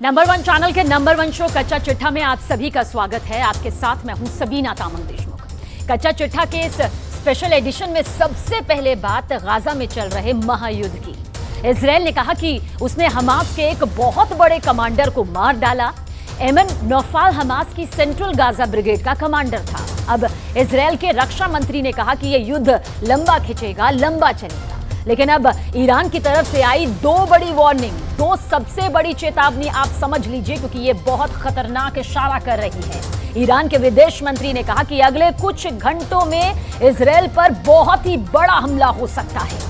Number one channel के number one show कच्चा चिट्ठा में आप सभी का स्वागत है। आपके साथ मैं हूं सबीना तामंग देशमुख। कच्चा चिट्ठा के इस स्पेशल एडिशन में सबसे पहले बात गाजा में चल रहे महायुद्ध की। इजरायल ने कहा कि उसने हमास के एक बहुत बड़े कमांडर को मार डाला। एमन नौफाल हमास की सेंट्रल गाजा ब्रिगेड का कमांडर था। अब इजरायल के रक्षा मंत्री ने कहा कि यह युद्ध लंबा खिंचेगा, लंबा चलेगा। लेकिन अब ईरान की तरफ से आई दो बड़ी वार्निंग, दो सबसे बड़ी चेतावनी आप समझ लीजिए, क्योंकि ये बहुत खतरनाक इशारा कर रही है। ईरान के विदेश मंत्री ने कहा कि अगले कुछ घंटों में इजरायल पर बहुत ही बड़ा हमला हो सकता है।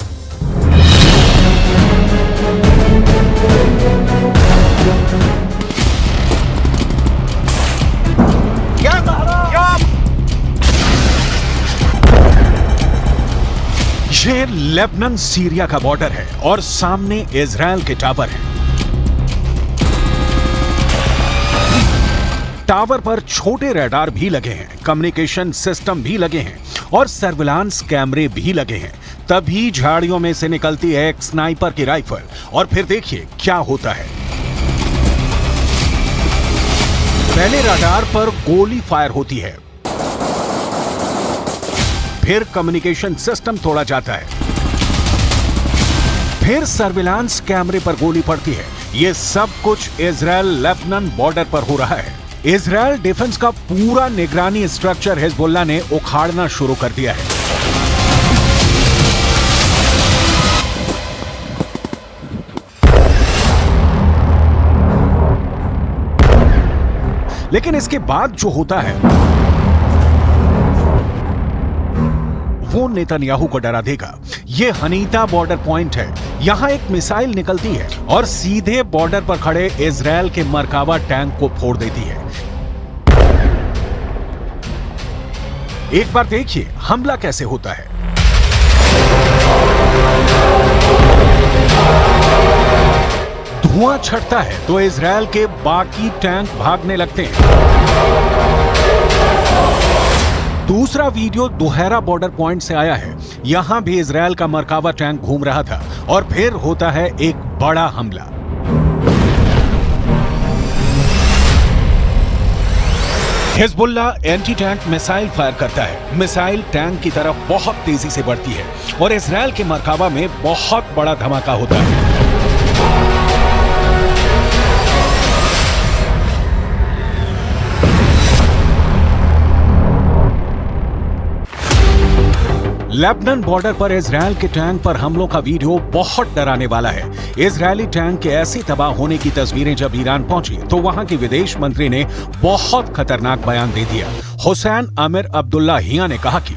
ये लेबनान सीरिया का बॉर्डर है और सामने इजरायल के टावर हैं। टावर पर छोटे रडार भी लगे हैं, कम्युनिकेशन सिस्टम भी लगे हैं और सर्विलांस कैमरे भी लगे हैं। तभी झाड़ियों में से निकलती है एक स्नाइपर की राइफल और फिर देखिए क्या होता है। पहले रडार पर गोली फायर होती है, फिर कम्युनिकेशन सिस्टम तोड़ा जाता है, फिर सर्विलांस कैमरे पर गोली पड़ती है। यह सब कुछ इजरायल लेबनान बॉर्डर पर हो रहा है। इजरायल डिफेंस का पूरा निगरानी स्ट्रक्चर हिजबुल्लाह ने उखाड़ना शुरू कर दिया है। लेकिन इसके बाद जो होता है वो नेतन्याहू को डरा देगा। ये हनीता बॉर्डर पॉइंट है। यहां एक मिसाइल निकलती है और सीधे बॉर्डर पर खड़े इजरायल के मरकावा टैंक को फोड़ देती है। एक बार देखिए हमला कैसे होता है। धुआं छटता है तो इजरायल के बाकी टैंक भागने लगते हैं। दूसरा वीडियो दोहरा बॉर्डर पॉइंट से आया है। यहां भी इजरायल का मरकावा टैंक घूम रहा था और फिर होता है एक बड़ा हमला। Hezbollah anti tank missile fire करता है। मिसाइल टैंक की तरफ बहुत तेजी से बढ़ती है और इजरायल के मरकावा में बहुत बड़ा धमाका होता है। लेबनान बॉर्डर पर इजरायल के टैंक पर हमलों का वीडियो बहुत डराने वाला है। इजरायली टैंक के ऐसे तबाह होने की तस्वीरें जब ईरान पहुंची तो वहां के विदेश मंत्री ने बहुत खतरनाक बयान दे दिया। हुसैन आमिर अब्दुल्लाहिया ने कहा कि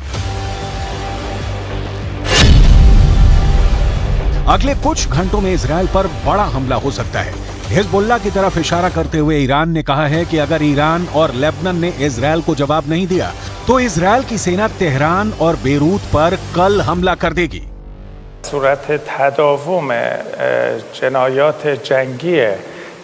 अगले कुछ घंटों में इजरायल पर बड़ा हमला हो सकता है। हिजबुल्लाह की तरफ इशारा करते हुए ईरान ने कहा है कि अगर ईरान और लेबनान ने इजरायल को जवाब नहीं दिया तो इजरायल की सेना तेहरान और बेरूत पर कल हमला कर देगी। सूरत तदावुम जनायात जंगी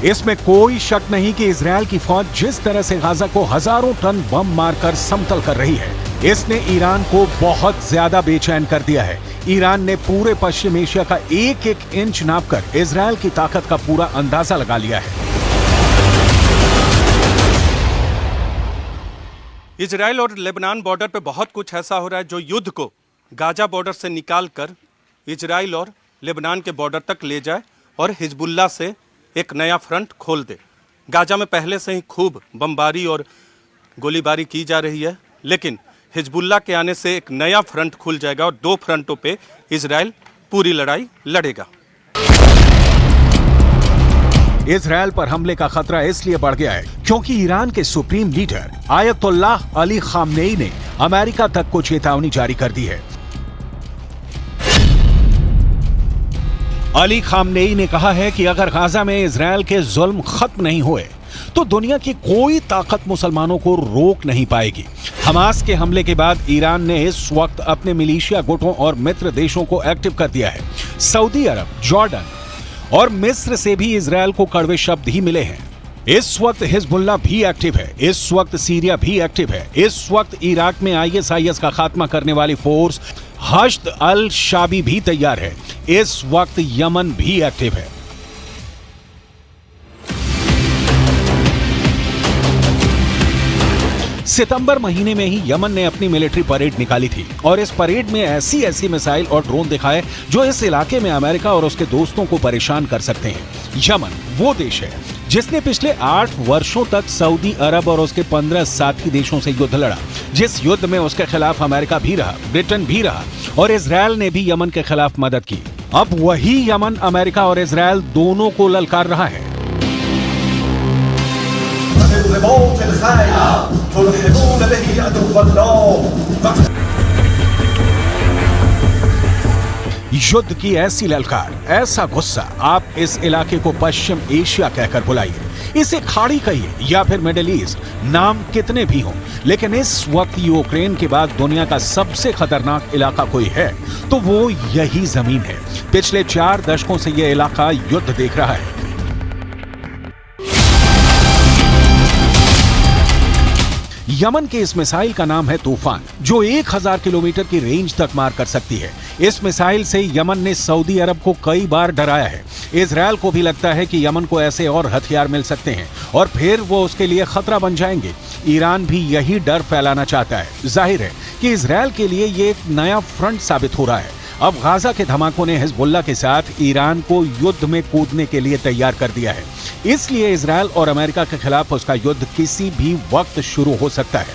इसमें कोई शक नहीं कि इजरायल की फौज जिस तरह से गाजा को हजारों टन बम मारकर समतल कर रही है, इसने ईरान को बहुत ज्यादा बेचैन कर दिया है। ईरान ने पूरे पश्चिम एशिया का एक एक इंच नापकर इजरायल की ताकत का पूरा अंदाजा लगा लिया है। इजरायल और लेबनान बॉर्डर पे बहुत कुछ ऐसा हो रहा है जो युद्ध को गाजा बॉर्डर से निकालकर इजरायल और लेबनान के बॉर्डर तक ले जाए और हिजबुल्लाह से एक नया फ्रंट खोल दे। गाजा में पहले से ही खूब बमबारी और गोलीबारी की जा रही है, लेकिन हिजबुल्लाह के आने से एक नया फ्रंट खुल जाएगा और दो फ्रंटों पे इजरायल पूरी लड़ाई लड़ेगा। इजरायल पर हमले का खतरा इसलिए बढ़ गया है क्योंकि ईरान के supreme leader Ayatollah Ali Khamenei ने अमेरिका तक को चेतावनी जारी कर दी है। अली खामनेई ने कहा है कि अगर गाजा में इजरायल के जुल्म खत्म नहीं हुए तो दुनिया की कोई ताकत मुसलमानों को रोक नहीं पाएगी। हमास के हमले के बाद ईरान ने इस वक्त अपने मिलिशिया गुटों और मित्र देशों को एक्टिव कर दिया है। सऊदी अरब, जॉर्डन और मिस्र से भी इजरायल को कड़वे शब्द ही मिले हैं। इस वक्त हिजबुल्लाह भी एक्टिव है, इस वक्त सीरिया भी एक्टिव है, इस वक्त इराक में ISIS का खात्मा करने वाली फोर्स हश्द अल शाबी भी तैयार है, इस वक्त यमन भी एक्टिव है। सितंबर महीने में ही यमन ने अपनी मिलिट्री परेड निकाली थी और इस परेड में ऐसी ऐसी मिसाइल और ड्रोन दिखाए जो इस इलाके में अमेरिका और उसके दोस्तों को परेशान कर सकते हैं। यमन वो देश है जिसने पिछले 8 वर्षों तक सऊदी अरब और उसके 15 साथी देशों से युद्ध लड़ा, जिस युद्ध में उसके खिलाफ अमेरिका भी रहा, ब्रिटेन भी रहा और इजरायल ने भी यमन के खिलाफ मदद की। अब वही यमन अमेरिका और इजरायल दोनों को ललकार रहा है। युद्ध की ऐसी ललकार, ऐसा गुस्सा, आप इस इलाके को पश्चिम एशिया कहकर बुलाइए, इसे खाड़ी कहिए या फिर मिडिल ईस्ट, नाम कितने भी हों, लेकिन इस वक्त यूक्रेन के बाद दुनिया का सबसे खतरनाक इलाका कोई है तो वो यही जमीन है। पिछले 4 दशकों से यह इलाका युद्ध देख रहा है। यमन के इस मिसाइल का नाम है तूफान, जो 1000 किलोमीटर की रेंज तक मार कर सकती है। इस मिसाइल से यमन ने सऊदी अरब को कई बार डराया है। इजरायल को भी लगता है कि यमन को ऐसे और हथियार मिल सकते हैं और फिर वो उसके लिए खतरा बन जाएंगे। ईरान भी यही डर फैलाना चाहता है। जाहिर है कि इजरायल के लिए ये एक नया फ्रंट साबित हो रहा है। अब गाजा के धमाकों ने हिजबुल्लाह के साथ ईरान को युद्ध में कूदने के लिए तैयार कर दिया है। इसलिए इजरायल और अमेरिका के खिलाफ उसका युद्ध किसी भी वक्त शुरू हो सकता है।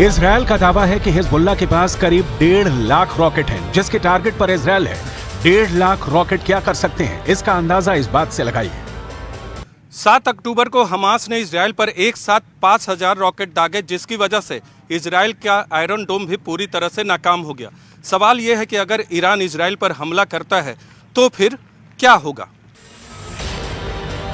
इजरायल का दावा है कि हिजबुल्लाह के पास करीब 1.5 लाख रॉकेट हैं, जिसके टारगेट पर इजरायल है। 1.5 लाख रॉकेट क्या कर सकते हैं, इसका अंदाजा इस बात से लगाइए। 7 अक्टूबर को हमास ने इजरायल पर एक साथ 5000 रॉकेट दागे, जिसकी वजह से इजरायल का आयरन डोम भी पूरी तरह से नाकाम हो गया। सवाल यह है कि अगर ईरान इजरायल पर हमला करता है तो फिर क्या होगा?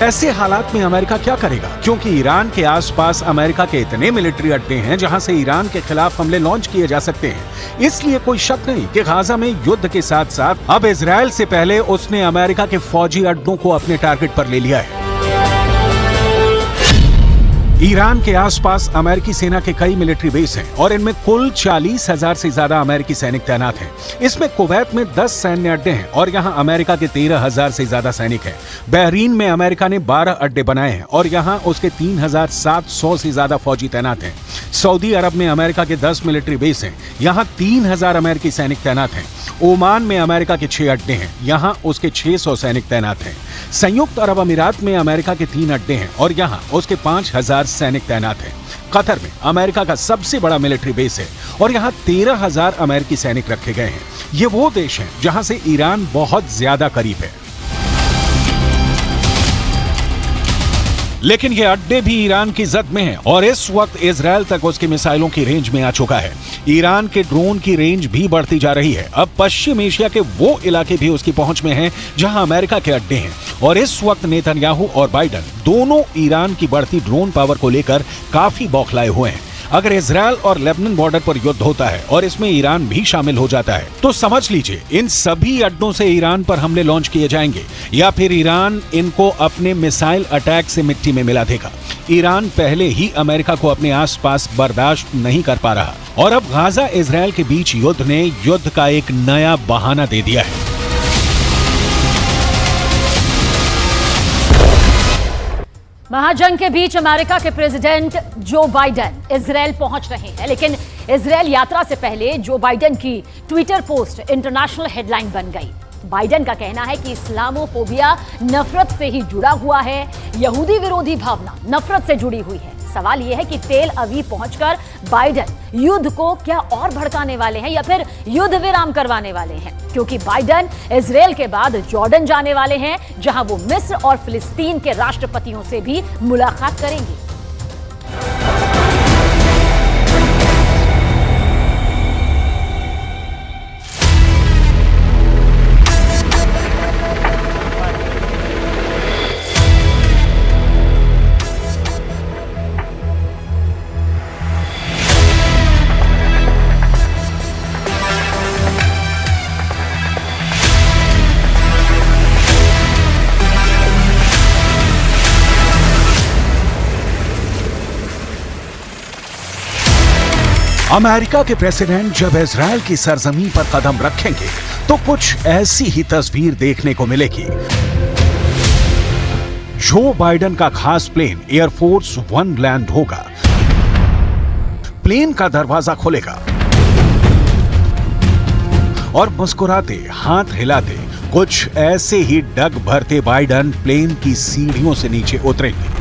ऐसे हालात में अमेरिका क्या करेगा? क्योंकि ईरान के आसपास अमेरिका के इतने मिलिट्री अड्डे हैं जहां से ईरान के खिलाफ हमले लॉन्च किए जा सकते हैं। इसलिए कोई शक नहीं कि गाजा में युद्ध के साथ साथ अब इजरायल से पहले उसने अमेरिका के फौजी अड्डों को अपने टारगेट पर ले लिया है। ईरान के आसपास अमेरिकी सेना के कई मिलिट्री बेस हैं और इनमें कुल 40,000 से ज्यादा अमेरिकी सैनिक तैनात हैं। इसमें कुवैत में 10 सैन्य अड्डे हैं और यहां अमेरिका के 13,000 से ज्यादा सैनिक हैं। बहरीन में अमेरिका ने 12 अड्डे बनाए हैं और यहां उसके 3,700 से ज्यादा फौजी तैनात हैं। सऊदी अरब में अमेरिका के 10 मिलिट्री बेस हैं, यहां 3,000 अमेरिकी सैनिक तैनात हैं। ओमान में अमेरिका के 6 अड्डे हैं, यहां उसके 600 सैनिक तैनात हैं। संयुक्त अरब अमीरात में अमेरिका के 3 अड्डे हैं और यहां उसके 5,000 सैनिक तैनात हैं। कतर में अमेरिका का सबसे बड़ा मिलिट्री बेस है और यहां 13,000 अमेरिकी सैनिक रखे गए हैं। ये वो देश हैं जहां से ईरान बहुत ज्यादा करीब है। लेकिन ये अड्डे भी ईरान की जद में हैं और इस वक्त इजरायल तक उसकी मिसाइलों की रेंज में आ चुका है। ईरान के ड्रोन की रेंज भी बढ़ती जा रही है। अब पश्चिम एशिया के वो इलाके भी उसकी पहुंच में हैं जहां अमेरिका के अड्डे हैं और इस वक्त नेतन्याहू और बाइडन दोनों ईरान की बढ़ती ड्रोन पावर को लेकर काफी बौखलाए हुए हैं। अगर इजरायल और लेबनान बॉर्डर पर युद्ध होता है और इसमें ईरान भी शामिल हो जाता है तो समझ लीजिए इन सभी अड्डों से ईरान पर हमले लॉन्च किए जाएंगे या फिर ईरान इनको अपने मिसाइल अटैक से मिट्टी में मिला देगा। ईरान पहले ही अमेरिका को अपने आसपास बर्दाश्त नहीं कर पा रहा और अब गाजा इजरायल के बीच युद्ध ने युद्ध का एक नया बहाना दे दिया है। महाजंग के बीच अमेरिका के प्रेसिडेंट जो बाइडेन इजरायल पहुंच रहे हैं, लेकिन इजरायल यात्रा से पहले जो बाइडेन की ट्विटर पोस्ट इंटरनेशनल हेडलाइन बन गई। बाइडेन का कहना है कि इस्लामोफोबिया नफरत से ही जुड़ा हुआ है, यहूदी विरोधी भावना नफरत से जुड़ी हुई है। सवाल यह है कि तेल अवीव पहुंचकर बाइडन युद्ध को क्या और भड़काने वाले हैं या फिर युद्ध विराम करवाने वाले हैं, क्योंकि बाइडन इजरायल के बाद जॉर्डन जाने वाले हैं, जहां वो मिस्र और फिलिस्तीन के राष्ट्रपतियों से भी मुलाकात करेंगे। अमेरिका के प्रेसिडेंट जब इजरायल की सरजमीन पर कदम रखेंगे तो कुछ ऐसी ही तस्वीर देखने को मिलेगी। जो बाइडन का खास प्लेन एयरफोर्स वन लैंड होगा, प्लेन का दरवाजा खुलेगा और मुस्कुराते हाथ हिलाते कुछ ऐसे ही डग भरते बाइडन प्लेन की सीढ़ियों से नीचे उतरेंगे।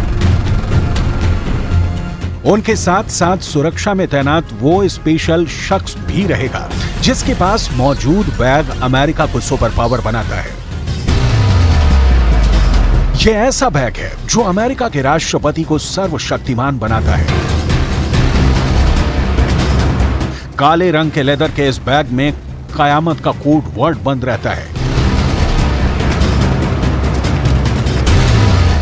उनके साथ साथ सुरक्षा में तैनात वो स्पेशल शख्स भी रहेगा जिसके पास मौजूद बैग अमेरिका को सुपर पावर बनाता है। यह ऐसा बैग है जो अमेरिका के राष्ट्रपति को सर्वशक्तिमान बनाता है। काले रंग के लेदर के इस बैग में कयामत का कोड वर्ड बंद रहता है।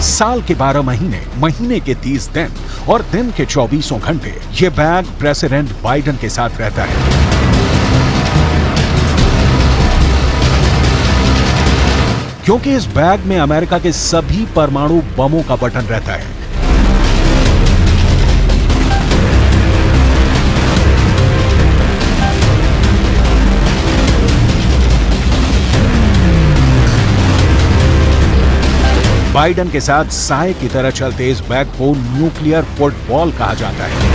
साल के 12 महीने, महीने के 30 दिन और दिन के 24 घंटे ये बैग प्रेसिडेंट बाइडन के साथ रहता है। क्योंकि इस बैग में अमेरिका के सभी परमाणु बमों का बटन रहता है। बाइडन के साथ साए की तरह चलते इस बैग को न्यूक्लियर फुटबॉल कहा जाता है।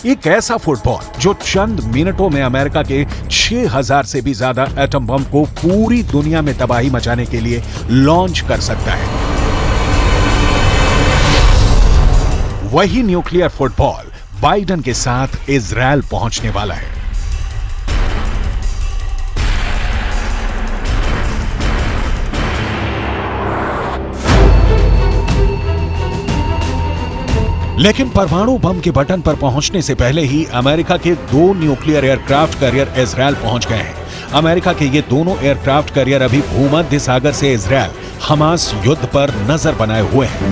एक ऐसा फुटबॉल जो चंद मिनटों में अमेरिका के 6000 से भी ज्यादा एटम बम को पूरी दुनिया में तबाही मचाने के लिए लॉन्च कर सकता है। वही न्यूक्लियर फुटबॉल बाइडन के साथ इजरायल पहुंचने वाला है। लेकिन परमाणु बम के बटन पर पहुंचने से पहले ही अमेरिका के 2 न्यूक्लियर एयरक्राफ्ट कैरियर इजरायल पहुंच गए हैं। अमेरिका के ये दोनों एयरक्राफ्ट कैरियर अभी भूमध्य सागर से इजरायल हमास युद्ध पर नजर बनाए हुए हैं।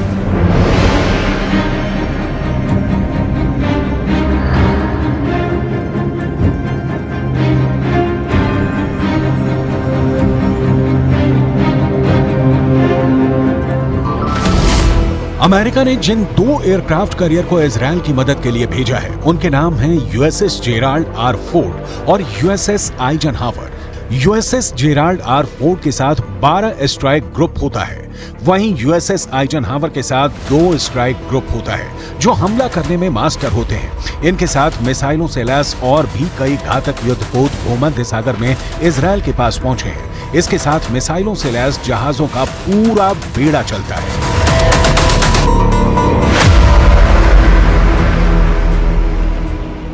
अमेरिका ने जिन 2 एयरक्राफ्ट कैरियर को इजरायल की मदद के लिए भेजा है उनके नाम हैं यूएसएस जेराल्ड आर फोर्ड और USS Eisenhower. USS Gerald R Ford के साथ 12 स्ट्राइक ग्रुप होता है, वहीं यूएसएस आइजनहावर के साथ 2 स्ट्राइक ग्रुप होता है जो हमला करने में मास्टर होते हैं। इनके साथ मिसाइलों से लैस और भी कई घातक युद्धपोत भूमध्य सागर में इजरायल के पास पहुंचे हैं। इसके साथ मिसाइलों से लैस जहाजों का पूरा बेड़ा चलता है।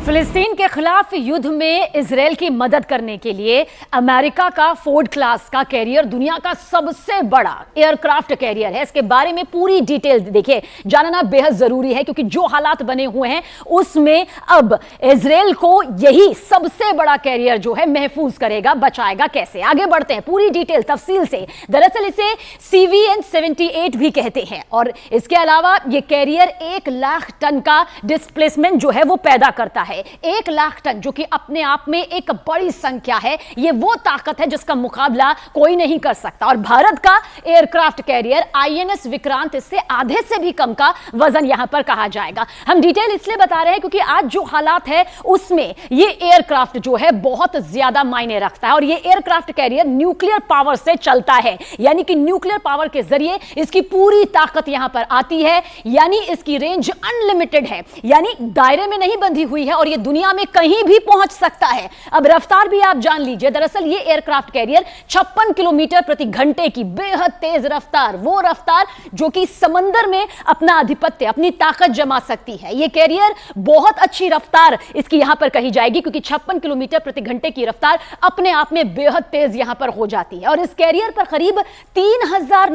फिलिस्तीन के खिलाफ युद्ध में इजरायल की मदद करने के लिए अमेरिका का फोर्ड क्लास का कैरियर दुनिया का सबसे बड़ा एयरक्राफ्ट कैरियर है। इसके बारे में पूरी डिटेल देखिए, जानना बेहद जरूरी है क्योंकि जो हालात बने हुए हैं उसमें अब इजरायल को यही सबसे बड़ा कैरियर जो है महफूज करेगा, बचाएगा कैसे। आगे बढ़ते हैं पूरी डिटेल तफसील से। दरअसल इसे CVN-78 भी कहते हैं और इसके अलावा यह कैरियर 1 लाख टन का डिस्प्लेसमेंट जो है वो पैदा करता है। 1 लाख टन जो कि अपने आप में एक बड़ी संख्या है। यह वो ताकत है जिसका मुकाबला कोई नहीं कर सकता। और भारत का एयरक्राफ्ट कैरियर INS विक्रांत इससे आधे से भी कम का वजन यहां पर कहा जाएगा। हम डिटेल इसलिए बता रहे हैं क्योंकि आज जो हालात है उसमें यह एयरक्राफ्ट जो है बहुत ज्यादा मायने रखता है और यह एयरक्राफ्ट कैरियर न्यूक्लियर पावर से चलता है, यानी कि न्यूक्लियर पावर के जरिए इसकी पूरी ताकत यहां पर आती है, यानी इसकी रेंज अनलिमिटेड है, यानी दायरे में नहीं बंधी हुई है और और ये दुनिया में कहीं भी पहुंच सकता है। अब रफ्तार भी आप जान लीजिए। दरअसल ये एयरक्राफ्ट कैरियर 56 किलोमीटर प्रति घंटे की बेहद तेज रफ्तार, वो रफ्तार जो कि समंदर में अपना आधिपत्य, अपनी ताकत जमा सकती है। ये कैरियर बहुत अच्छी रफ्तार इसकी यहां पर कही जाएगी, क्योंकि 56 किलोमीटर प्रति घंटे की रफ्तार अपने आप में बेहद तेज यहां पर हो जाती है। और इस कैरियर पर करीब 3000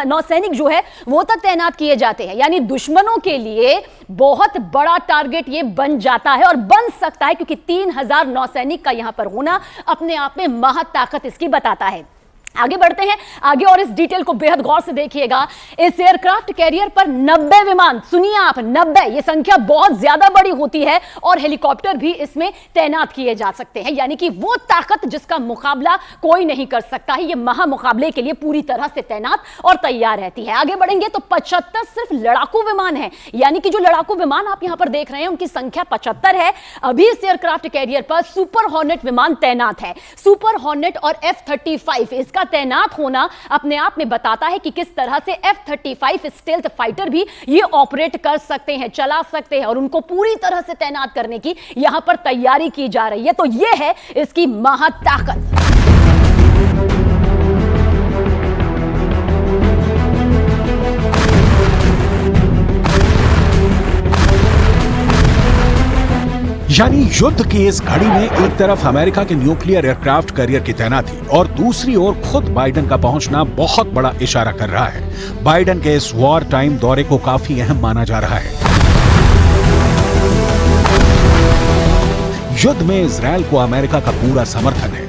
नौसैनिक जो है वो तक तैनात किए जाते हैं। यानी दुश्मनों के लिए बहुत बड़ा टारगेट ये बन जाता है और बन सकता है, क्योंकि 3000 नौसैनिक का यहां पर होना अपने आप में महाताकत इसकी बताता है। आगे बढ़ते हैं आगे और इस डिटेल को बेहद गौर से देखिएगा। इस एयरक्राफ्ट कैरियर पर 90 विमान, सुनिए आप 90, ये संख्या बहुत ज्यादा बड़ी होती है, और हेलीकॉप्टर भी इसमें तैनात किए जा सकते हैं। यानी कि वो ताकत जिसका मुकाबला कोई नहीं कर सकता है, ये महामुकाबले के लिए पूरी तरह से तैनात और तैयार रहती है। आगे बढ़ेंगे तो 75 सिर्फ लड़ाकू विमान है। यानी कि जो लड़ाकू विमान आप यहां पर देख रहे हैं उनकी संख्या 75 है। अभी इस एयरक्राफ्ट कैरियर पर सुपर हॉर्नेट विमान तैनात है। सुपर हॉर्नेट और F-35 इसका तैनात होना अपने आप में बताता है कि किस तरह से F-35 स्टेल्थ फाइटर भी ये ऑपरेट कर सकते हैं, चला सकते हैं, और उनको पूरी तरह से तैनात करने की यहां पर तैयारी की जा रही है। तो ये है इसकी महाताकत। यानी युद्ध की इस घड़ी में एक तरफ अमेरिका के न्यूक्लियर एयरक्राफ्ट कैरियर की तैनाती और दूसरी ओर खुद बाइडेन का पहुंचना बहुत बड़ा इशारा कर रहा है। बाइडेन के इस वॉर टाइम दौरे को काफी अहम माना जा रहा है। युद्ध में इजरायल को अमेरिका का पूरा समर्थन है।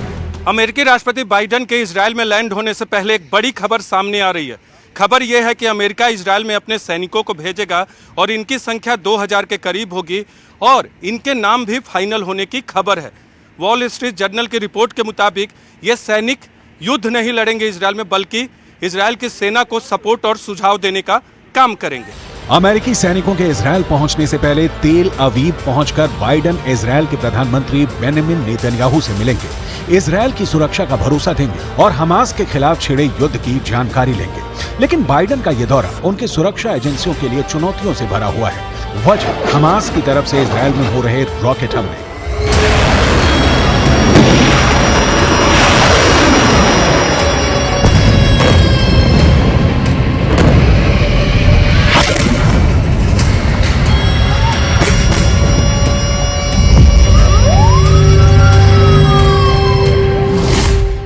अमेरिकी राष्ट्रपति बाइडेन के इजरायल में लैंड होने से पहले एक बड़ी खबर सामने आ रही है। खबर यह है कि अमेरिका इजरायल में अपने सैनिकों को भेजेगा और इनकी संख्या 2000 के करीब होगी, और इनके नाम भी फाइनल होने की खबर है। वॉल स्ट्रीट जर्नल की रिपोर्ट के मुताबिक ये सैनिक युद्ध नहीं लड़ेंगे इजरायल में, बल्कि इजरायल की सेना को सपोर्ट और सुझाव देने का काम करेंगे। अमेरिकी सैनिकों के इजरायल पहुंचने से पहले तेल अवीव पहुंचकर बाइडेन इजरायल के प्रधानमंत्री बेंजामिन नेतन्याहू से मिलेंगे, इजरायल की सुरक्षा का भरोसा देंगे और हमास के खिलाफ छिड़े युद्ध की जानकारी लेंगे। लेकिन बाइडेन का यह दौरा उनकी सुरक्षा एजेंसियों के लिए चुनौतियों से भरा हुआ है। वजह हमास की तरफ से इजरायल में हो रहे रॉकेट हमले।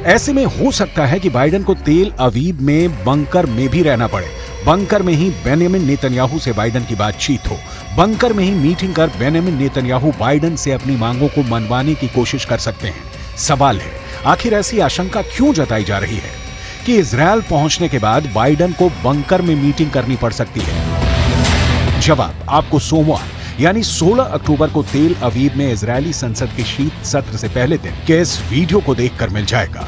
ऐसे में हो सकता है कि बाइडेन को तेल अवीव में बंकर में भी रहना पड़े। बंकर में ही बेंजामिन नेतन्याहू से बाइडेन की बातचीत हो। बंकर में ही मीटिंग कर बेंजामिन नेतन्याहू बाइडेन से अपनी मांगों को मनवाने की कोशिश कर सकते हैं। सवाल है, आखिर ऐसी आशंका क्यों जताई जा रही है कि इजरायल पहुंचने के बाद बाइडेन को बंकर में मीटिंग करनी पड़ सकती है? जवाब आपको सोमवार यानी 16 अक्टूबर को तेल अवीव में इजरायली संसद के शीत सत्र से पहले दिन के इस वीडियो को देखकर मिल जाएगा।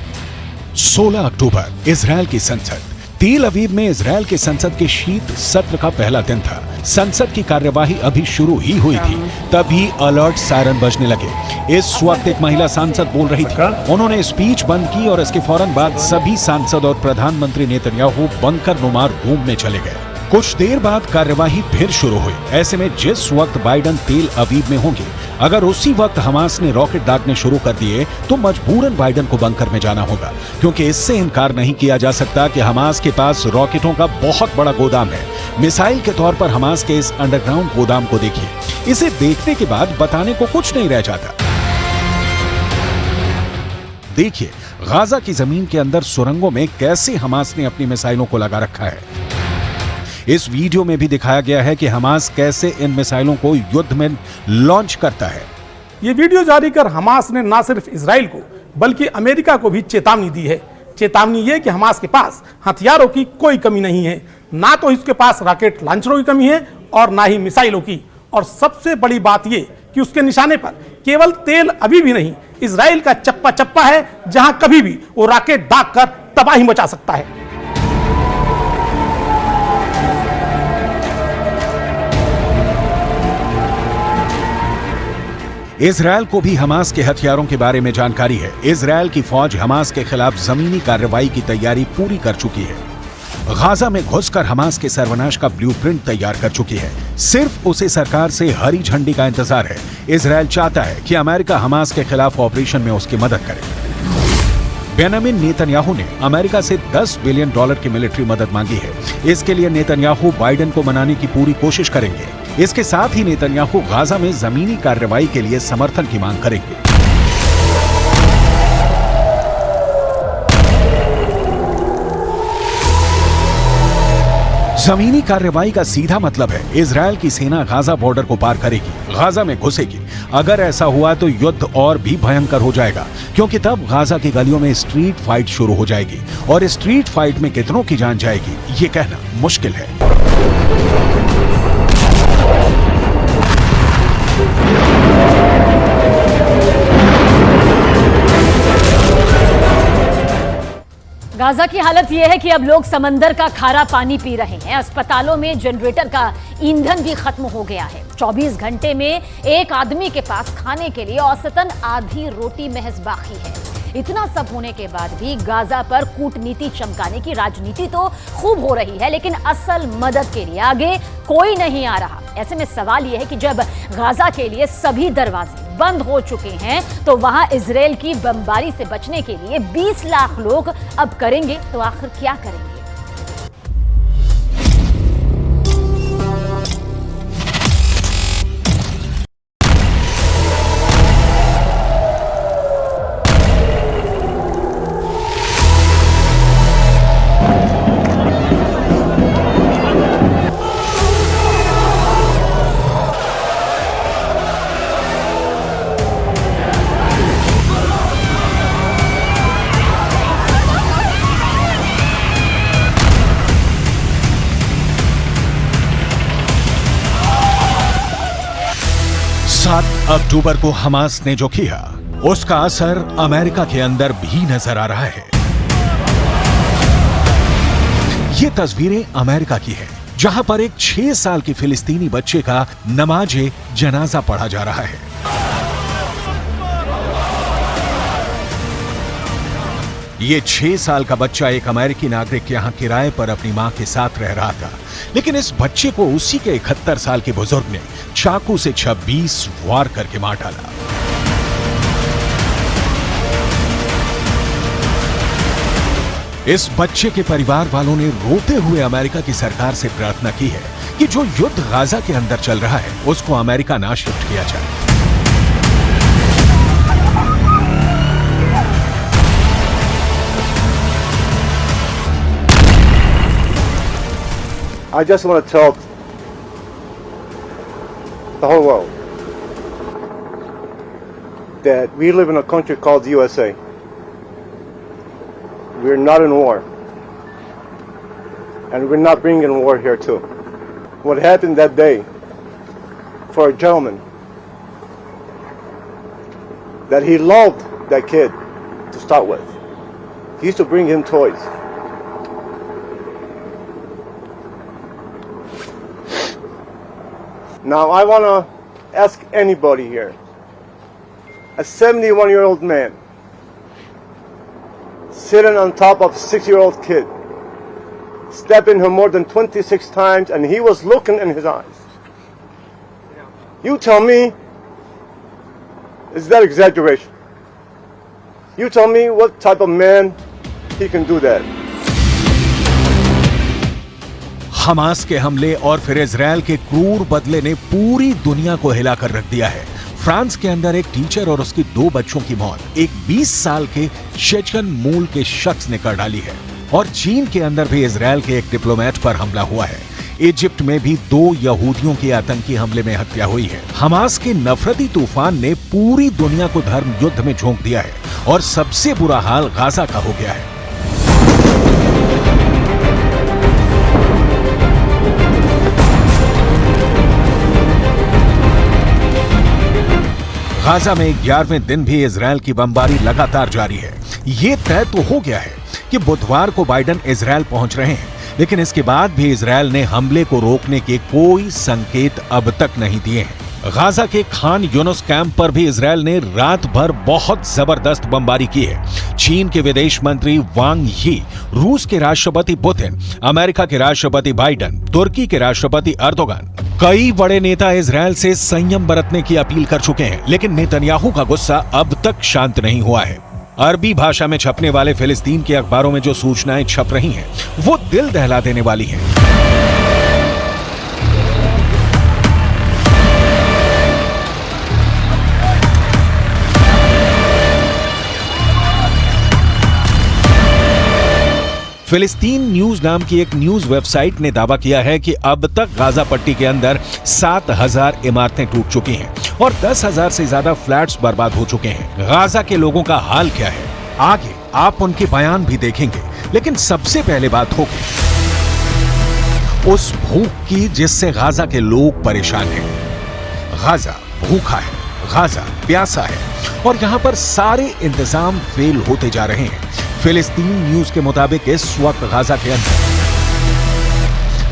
16 अक्टूबर इजरायल की संसद। तेल अवीव में इजरायल के संसद के शीत सत्र का पहला दिन था। संसद की कार्यवाही अभी शुरू ही हुई थी, तभी अलर्ट सायरन बजने लगे। इस वक्त एक महिला सांसद बोल रही थी। उन्होंने स्पीच बंद की और इसके फौरन बाद सभी सांसद और प्रधानमंत्री नेतन्याहू बंकर नुमा रूम में चले गए। कुछ देर बाद कार्यवाही फिर शुरू हुई। ऐसे में जिस वक्त बाइडेन तेल अवीव में होंगे, अगर उसी वक्त हमास ने रॉकेट दागने शुरू कर दिए तो मजबूरन बाइडेन को बंकर में जाना होगा, क्योंकि इससे इनकार नहीं किया जा सकता कि हमास के पास रॉकेटों का बहुत बड़ा गोदाम है। मिसाइल के तौर पर हमास के इस अंडरग्राउंड गोदाम को देखिए। इसे देखने के बाद बताने को कुछ नहीं रह जाता। देखिए गाजा की जमीन के अंदर सुरंगों में कैसे हमास ने अपनी मिसाइलों को लगा रखा है। इस वीडियो में भी दिखाया गया है कि हमास कैसे इन मिसाइलों को युद्ध में लॉन्च करता है। ये वीडियो जारी कर हमास ने न सिर्फ इजराइल को बल्कि अमेरिका को भी चेतावनी दी है। चेतावनी ये कि हमास के पास हथियारों की कोई कमी नहीं है, ना तो इसके पास रॉकेट लॉन्चरों की कमी है और ना ही मिसाइलों की। और सबसे बड़ी बात ये कि उसके निशाने पर केवल तेल अभी भी नहीं, इजराइल का चप्पा चप्पा है, जहां कभी भी वो रॉकेट दाग कर तबाही मचा सकता है। इजरायल को भी हमास के हथियारों के बारे में जानकारी है। इजरायल की फौज हमास के खिलाफ जमीनी कार्रवाई की तैयारी पूरी कर चुकी है। गाजा में घुसकर हमास के सर्वनाश का ब्लूप्रिंट तैयार कर चुकी है। सिर्फ उसे सरकार से हरी झंडी का इंतजार है। इजरायल चाहता है कि अमेरिका हमास के खिलाफ ऑपरेशन में उसकी मदद करे। बेंजामिन नेतन्याहू ने अमेरिका से $10 बिलियन की मिलिट्री मदद मांगी है। इसके लिए नेतन्याहू बाइडेन को मनाने की पूरी कोशिश करेंगे। इसके साथ ही नेतन्याहू गाजा में जमीनी कार्रवाई के लिए समर्थन की मांग करेंगे। जमीनी कार्रवाई का सीधा मतलब है इजरायल की सेना गाजा बॉर्डर को पार करेगी, गाजा में घुसेगी। अगर ऐसा हुआ तो युद्ध और भी भयंकर हो जाएगा, क्योंकि तब गाजा की गलियों में स्ट्रीट फाइट शुरू हो जाएगी और स्ट्रीट फाइट में कितनों की जान जाएगी ये कहना मुश्किल है। गाजा की हालत यह है कि अब लोग समंदर का खारा पानी पी रहे हैं। अस्पतालों में जनरेटर का ईंधन भी खत्म हो गया है। 24 घंटे में एक आदमी के पास खाने के लिए औसतन आधी रोटी महज बाकी है। इतना सब होने के बाद भी गाजा पर कूटनीति चमकाने की राजनीति तो खूब हो रही है, लेकिन असल मदद के लिए आगे कोई नहीं आ रहा। ऐसे में सवाल यह है कि जब गाजा के लिए सभी दरवाजे बंद हो चुके हैं तो वहां इजरायल की बमबारी से बचने के लिए 20 लाख लोग अब करेंगे तो आखिर क्या करेंगे? अक्टूबर को हमास ने जो किया उसका असर अमेरिका के अंदर भी नजर आ रहा है। ये तस्वीरें अमेरिका की है, जहां पर एक 6 साल की फिलिस्तीनी बच्चे का नमाजे जनाजा पढ़ा जा रहा है। ये 6 साल का बच्चा एक अमेरिकी नागरिक के यहां किराए पर अपनी मां के साथ रह रहा था, लेकिन इस बच्चे को उसी के 71 साल के बुजुर्ग ने चाकू से 26 वार करके मार डाला। इस बच्चे के परिवार वालों ने रोते हुए अमेरिका की सरकार से प्रार्थना की है कि जो युद्ध गाजा के अंदर चल रहा है उसको अमेरिका ना शिफ्ट किया जाए। I just want to tell the whole world that we live in a country called the USA. We're not in war. And we're not bringing war here too. What happened that day for a gentleman, that he loved that kid to start with. He used to bring him toys. Now I want to ask anybody here, a 71-year-old man sitting on top of a 6-year-old kid, stepping him more than 26 times, and he was looking in his eyes. You tell me, is that exaggeration? You tell me what type of man he can do that. Hamas के हमले और फिर Israel के क्रूर बदले ने पूरी दुनिया को हिलाकर रख दिया है। फ्रांस के अंदर एक टीचर और उसकी 2 बच्चों की मौत एक 20 साल के चेचन मूल के शख्स ने कर डाली है। और चीन के अंदर भी इजरायल के एक डिप्लोमेट पर हमला हुआ है। इजिप्ट में भी 2 यहूदियों के आतंकी हमले में हत्या हुई है। हमास के नफरती तूफान ने पूरी दुनिया को धर्म युद्ध में झोंक दिया है और सबसे बुरा हाल गाजा का हो गया है। गाजा में 11वें दिन भी इजरायल की बमबारी लगातार जारी है। ये तय तो हो गया है कि बुधवार को बाइडेन इजरायल पहुंच रहे हैं, लेकिन इसके बाद भी इजरायल ने हमले को रोकने के कोई संकेत अब तक नहीं दिए हैं। गाजा के खान यूनुस कैंप पर भी इजरायल ने रात भर बहुत जबरदस्त बमबारी की है। चीन के विदेश मंत्री वांग यी, रूस के राष्ट्रपति पुतिन, अमेरिका के राष्ट्रपति बाइडेन, तुर्की के राष्ट्रपति अर्दोगान, कई बड़े नेता इजरायल से संयम बरतने की अपील कर चुके हैं, लेकिन नेतन्याहू का गुस्सा अब तक शांत नहीं हुआ है। अरबी भाषा में छपने वाले फिलिस्तीन के अखबारों में जो सूचनाएं छप रही हैं, वो दिल दहला देने वाली हैं। फिलिस्तीन न्यूज नाम की एक न्यूज वेबसाइट ने दावा किया है कि अब तक गाजा पट्टी के अंदर 7,000 इमारतें टूट चुकी हैं और 10,000 से ज्यादा फ्लैट्स बर्बाद हो चुके हैं। गाजा के लोगों का हाल क्या है, आगे आप उनके बयान भी देखेंगे, लेकिन सबसे पहले बात होगी उस भूख की जिससे गाजा के लोग परेशान हैं। गाजा भूखा है, गाजा प्यासा है और यहां पर सारे इंतजाम फेल होते जा रहे हैं। फिलिस्तीन न्यूज के मुताबिक इस वक्त गाजा के अंदर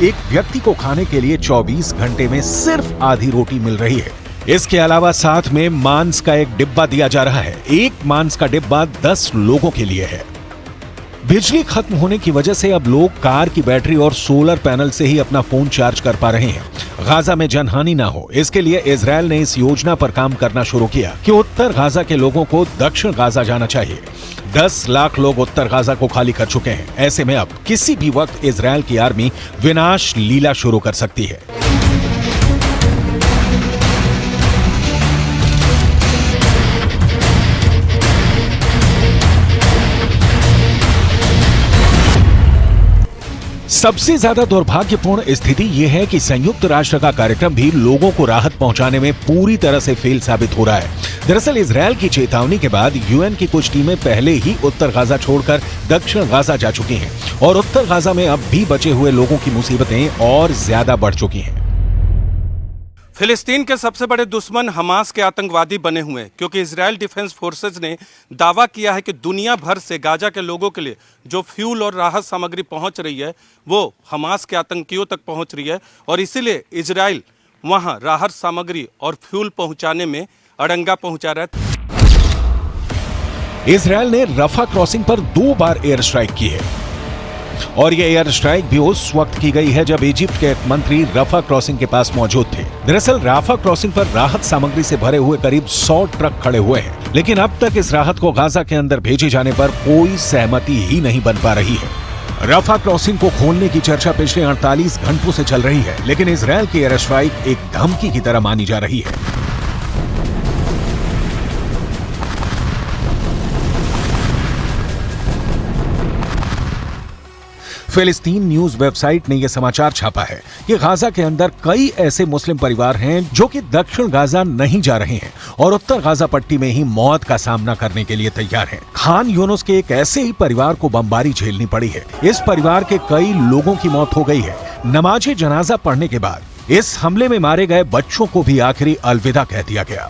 एक व्यक्ति को खाने के लिए 24 घंटे में सिर्फ आधी रोटी मिल रही है। इसके अलावा साथ में मांस का एक डिब्बा दिया जा रहा है। एक मांस का डिब्बा 10 लोगों के लिए है। बिजली खत्म होने की वजह से अब लोग कार की बैटरी और सोलर पैनल से ही अपना फोन चार्ज कर पा रहे हैं। गाजा में जनहानि ना हो, इसके लिए इजरायल ने इस योजना पर काम करना शुरू किया कि उत्तर गाजा के लोगों को दक्षिण गाजा जाना चाहिए। 10 लाख लोग उत्तर गाजा को खाली कर चुके हैं। ऐसे में अब किसी भी वक्त इजरायल की आर्मी विनाश लीला शुरू कर सकती है। सबसे ज्यादा दुर्भाग्यपूर्ण स्थिति यह है कि संयुक्त राष्ट्र का कार्यक्रम भी लोगों को राहत पहुंचाने में पूरी तरह से फेल साबित हो रहा है। दरअसल इजरायल की चेतावनी के बाद यूएन की कुछ टीमें पहले ही उत्तर गाजा छोड़कर दक्षिण गाजा जा चुकी हैं और उत्तर गाजा में अब भी बचे हुए लोगों की मुसीबतें और ज्यादा बढ़ चुकी हैं। फिलिस्तीन के सबसे बड़े दुश्मन हमास के आतंकवादी बने हुए हैं, क्योंकि इजरायल डिफेंस फोर्सेज ने दावा किया है कि दुनिया भर से गाजा के लोगों के लिए जो फ्यूल और राहत सामग्री पहुंच रही है वो हमास के आतंकियों तक पहुंच रही है और इसीलिए इजरायल वहां राहत सामग्री और फ्यूल पहुंचाने में अड़ंगा पहुंचा रहा है। इजरायल ने रफा क्रॉसिंग पर 2 बार एयर स्ट्राइक की है और यह एयर स्ट्राइक भी उस वक्त की गई है जब इजिप्ट के एक मंत्री रफा क्रॉसिंग के पास मौजूद थे। दरअसल रफा क्रॉसिंग पर राहत सामग्री से भरे हुए करीब 100 ट्रक खड़े हुए हैं, लेकिन अब तक इस राहत को गाजा के अंदर भेजे जाने पर कोई सहमति ही नहीं बन पा रही है। रफा क्रॉसिंग को खोलने की चर्चा पिछले 48 घंटों से चल रही है, लेकिन इजरायल की एयर स्ट्राइक एक धमकी की तरह मानी जा रही है। फिलिस्तीन न्यूज वेबसाइट ने यह समाचार छापा है कि गाजा के अंदर कई ऐसे मुस्लिम परिवार हैं जो कि दक्षिण गाजा नहीं जा रहे हैं और उत्तर गाजा पट्टी में ही मौत का सामना करने के लिए तैयार हैं। खान यूनुस के एक ऐसे ही परिवार को बमबारी झेलनी पड़ी है। इस परिवार के कई लोगों की मौत हो गई है। नमाज जनाजा पढ़ने के बाद इस हमले में मारे गए बच्चों को भी आखिरी अलविदा कह दिया गया।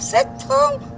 6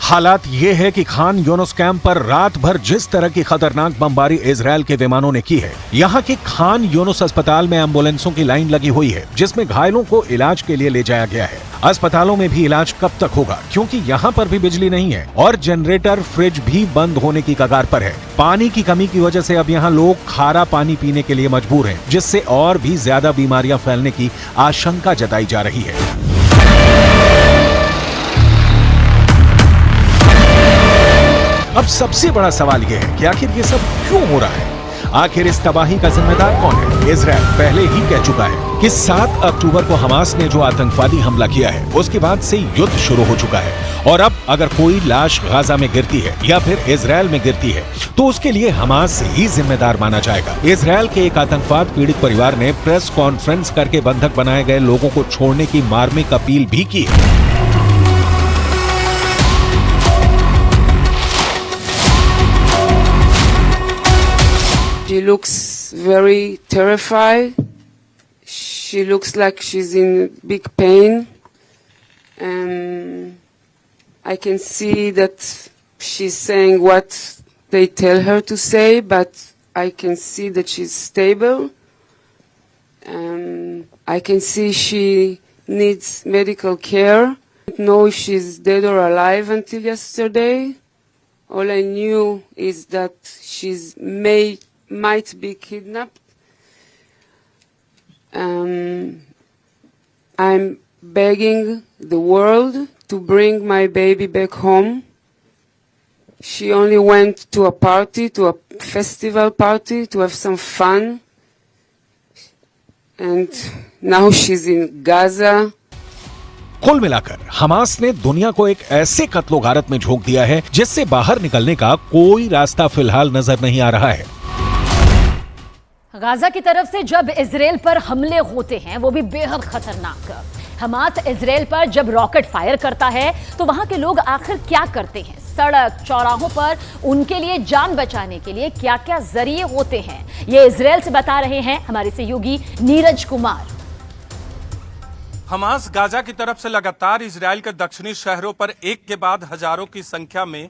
हालात ये है कि खान यूनुस कैंप पर रात भर जिस तरह की खतरनाक बमबारी इजरायल के विमानों ने की है, यहाँ के खान यूनुस अस्पताल में एम्बुलेंसों की लाइन लगी हुई है जिसमें घायलों को इलाज के लिए ले जाया गया है। अस्पतालों में भी इलाज कब तक होगा, क्योंकि यहाँ पर भी बिजली नहीं है और जनरेटर फ्रिज भी बंद होने की कगार पर है। पानी की कमी की वजह से अब यहाँ लोग खारा पानी पीने के लिए मजबूर हैं, जिससे और भी ज्यादा बीमारियां फैलने की आशंका जताई जा रही है। अब सबसे बड़ा सवाल यह है कि आखिर ये सब क्यों हो रहा है? आखिर इस तबाही का जिम्मेदार कौन है? इजरायल पहले ही कह चुका है कि 7 अक्टूबर को हमास ने जो आतंकवादी हमला किया है उसके बाद से युद्ध शुरू हो चुका है और अब अगर कोई लाश गाजा में गिरती है या फिर इजरायल में गिरती है तो उसके लिए हमास ही जिम्मेदार माना जाएगा। इजरायल के एक आतंकवाद पीड़ित परिवार ने प्रेस कॉन्फ्रेंस करके बंधक बनाए गए लोगों को छोड़ने की मार्मिक अपील भी की है। She looks very terrified. She looks like she's in big pain. I can see that she's saying what they tell her to say, but I can see that she's stable. I can see she needs medical care. I don't know if she's dead or alive until yesterday. All I knew is that she's might be kidnapped. I'm begging the world to bring my baby back home. She only went to a party, to a festival party, to have some fun. And now she's in Gaza. कुल मिलाकर Hamas ने दुनिया को एक ऐसे कत्लो गारत में झोंक दिया है जिससे बाहर निकलने का कोई रास्ता फिलहाल नजर नहीं आ रहा है। गाजा की तरफ से जब इजराइल पर हमले होते हैं वो भी बेहद खतरनाक। हमास इजराइल पर जब रॉकेट फायर करता है तो वहां के लोग आखिर क्या करते हैं? सड़क चौराहों पर उनके लिए जान बचाने के लिए क्या क्या जरिए होते हैं, ये इजराइल से बता रहे हैं हमारे सहयोगी नीरज कुमार। हमास गाजा की तरफ से लगातार इजराइल के दक्षिणी शहरों पर एक के बाद हजारों की संख्या में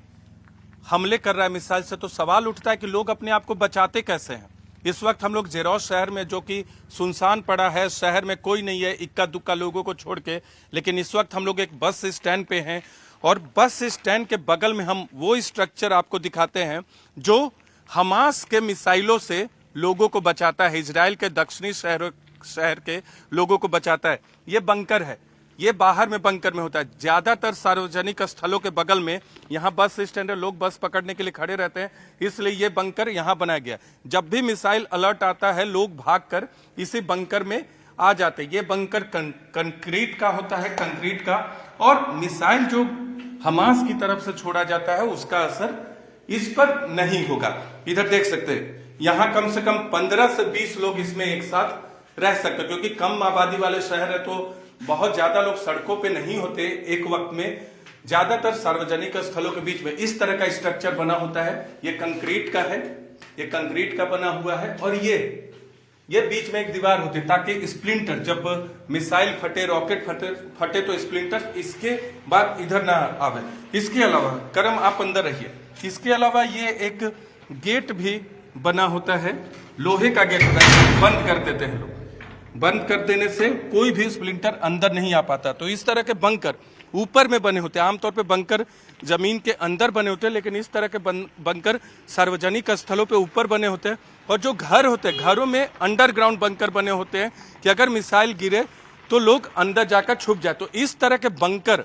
हमले कर रहा है मिसाइल से, तो सवाल उठता है कि लोग अपने आप को बचाते कैसे हैं। इस वक्त हम लोग जेरोस शहर में, जो कि सुनसान पड़ा है, शहर में कोई नहीं है इक्का दुक्का लोगों को छोड़ के, लेकिन इस वक्त हम लोग एक बस स्टैंड पे हैं और बस स्टैंड के बगल में हम वो स्ट्रक्चर आपको दिखाते हैं जो हमास के मिसाइलों से लोगों को बचाता है, इजराइल के दक्षिणी शहर के लोगों को बचाता है। ये बंकर है, ये बाहर में बंकर में होता है। ज्यादातर सार्वजनिक स्थलों के बगल में यहाँ बस स्टैंड है, लोग बस पकड़ने के लिए खड़े रहते हैं, इसलिए ये बंकर यहाँ बनाया गया। जब भी मिसाइल अलर्ट आता है लोग भागकर इसी बंकर में आ जाते हैं। ये बंकर कंक्रीट का होता है, कंक्रीट का, और मिसाइल जो हमास की तरफ से छोड़ा जाता है उसका असर इस पर नहीं होगा। इधर देख सकते हैं, यहाँ कम से कम 15 से 20 लोग इसमें एक साथ रह सकते, क्योंकि कम आबादी वाले शहर है तो बहुत ज्यादा लोग सड़कों पे नहीं होते एक वक्त में, ज्यादातर सार्वजनिक स्थलों के बीच में इस तरह का स्ट्रक्चर बना होता है। ये कंक्रीट का है, ये कंक्रीट का बना हुआ है, और ये बीच में एक दीवार होती है ताकि स्प्लिंटर, जब मिसाइल फटे, रॉकेट फटे तो स्प्लिंटर इसके बाद इधर ना आवे। इसके अलावा करम आप अंदर रहिए, इसके अलावा ये एक गेट भी बना होता है, लोहे का गेट होता है, बंद कर देते हैं लोग। बंद कर देने से कोई भी स्प्लिंटर अंदर नहीं आ पाता। तो इस तरह के बंकर ऊपर में बने होते हैं। आमतौर पे बंकर जमीन के अंदर बने होते हैं, लेकिन इस तरह के बंकर सार्वजनिक स्थलों पे ऊपर बने होते हैं। और जो घर होते हैं, घरों में अंडरग्राउंड बंकर बने होते हैं कि अगर मिसाइल गिरे तो लोग अंदर जाकर छुप जाए। तो इस तरह के बंकर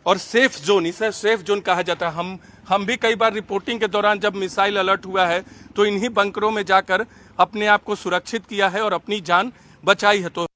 और सेफ जोन, इसे सेफ जोन कहा जाता है। हम भी कई बार रिपोर्टिंग के दौरान जब मिसाइल अलर्ट हुआ है तो इन्हीं बंकरों में जाकर अपने आप को सुरक्षित किया है और अपनी जान बचाई है। तो